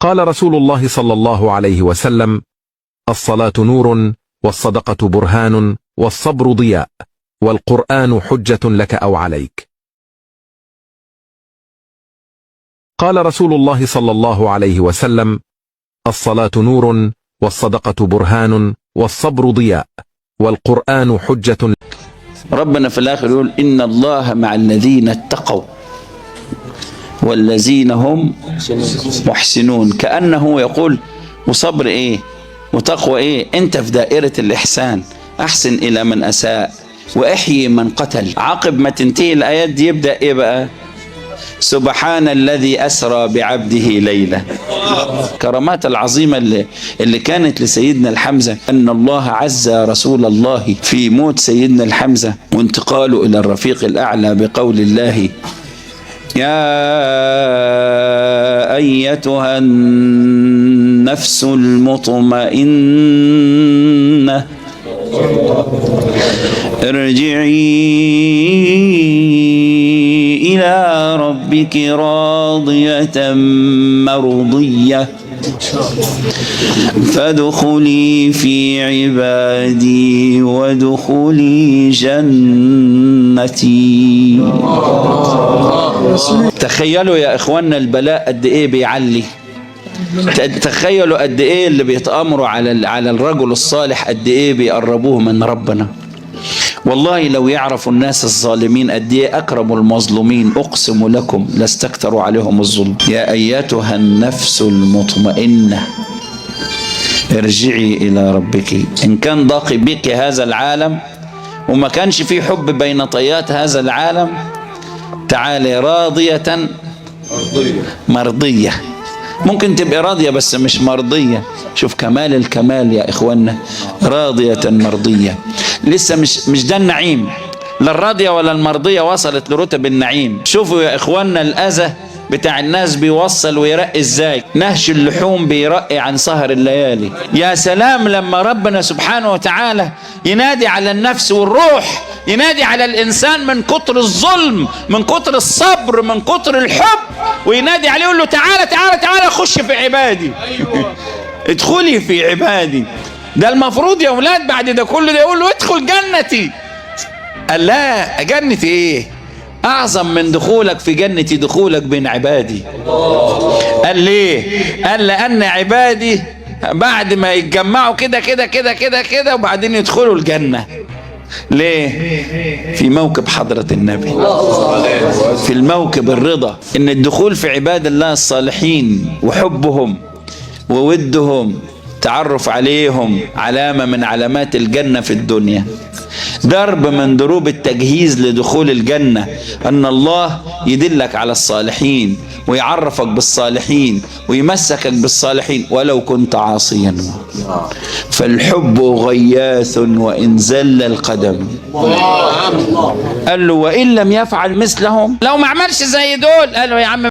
قال رسول الله صلى الله عليه وسلم: الصلاة نور، والصدقة برهان، والصبر ضياء، والقرآن حجة لك أو عليك. قال رسول الله صلى الله عليه وسلم: الصلاة نور، والصدقة برهان، والصبر ضياء، والقرآن حجة. ربنا في الآخر يقول: إن الله مع الذين اتقوا والذين هم محسنون. كأنه يقول: وصبر إيه وتقوى إيه؟ أنت في دائرة الإحسان، أحسن إلى من أساء وأحيي من قتل. عقب ما تنتهي الآيات دي يبدأ إيه بقى؟ سبحان الذي أسرى بعبده ليلة. كرامات العظيمة اللي كانت لسيدنا الحمزة، أن الله عز رسول الله في موت سيدنا الحمزة وانتقاله إلى الرفيق الأعلى بقول الله: يا أيتها النفس المطمئنة ارجعي إلى ربك راضية مرضية فادخلي في عبادي وادخلي جنتي. تخيلوا يا إخواننا البلاء قد إيه بيعلي. تخيلوا قد إيه اللي بيتآمروا على الرجل الصالح قد إيه بيقربوه من ربنا. والله لو يعرف الناس الظالمين قد ايه اكرموا المظلومين، اقسم لكم لاستكثروا عليهم الظلم. يا ايتها النفس المطمئنة ارجعي الى ربك. ان كان ضاق بك هذا العالم وما كانش فيه حب بين طيات هذا العالم، تعالي راضية مرضية. ممكن تبقى راضية بس مش مرضية. شوف كمال الكمال يا إخوانا، راضية مرضية. لسه مش ده النعيم، لا الراضية ولا المرضية وصلت لرتب النعيم. شوفوا يا إخوانا الأذى بتاع الناس بيوصل ويرقي ازاي. نهش اللحوم بيرقي عن سهر الليالي. يا سلام لما ربنا سبحانه وتعالى ينادي على النفس والروح، ينادي على الإنسان من كتر الظلم، من كتر الصبر، من كتر الحب، وينادي عليه يقول له: تعالى تعالى تعالى خش في عبادي. ادخلي في عبادي. ده المفروض يا أولاد بعد ده كله ده يقول له: ادخل جنتي. قال: لا، جنتي ايه؟ أعظم من دخولك في جنتي دخولك بين عبادي. قال: ليه؟ قال: لأن عبادي بعد ما يتجمعوا كده كده كده كده كده وبعدين يدخلوا الجنة. ليه؟ في موكب حضرة النبي، في الموكب الرضا، إن الدخول في عباد الله الصالحين وحبهم وودهم، تعرف عليهم، علامة من علامات الجنة في الدنيا، درب من دروب التجهيز لدخول الجنة. أن الله يدلك على الصالحين ويعرفك بالصالحين ويمسكك بالصالحين ولو كنت عاصيا. فالحب غياث وإن زل القدم. قال له: وإن لم يفعل مثلهم، لو ما عملش زي دول، قال له: يا عم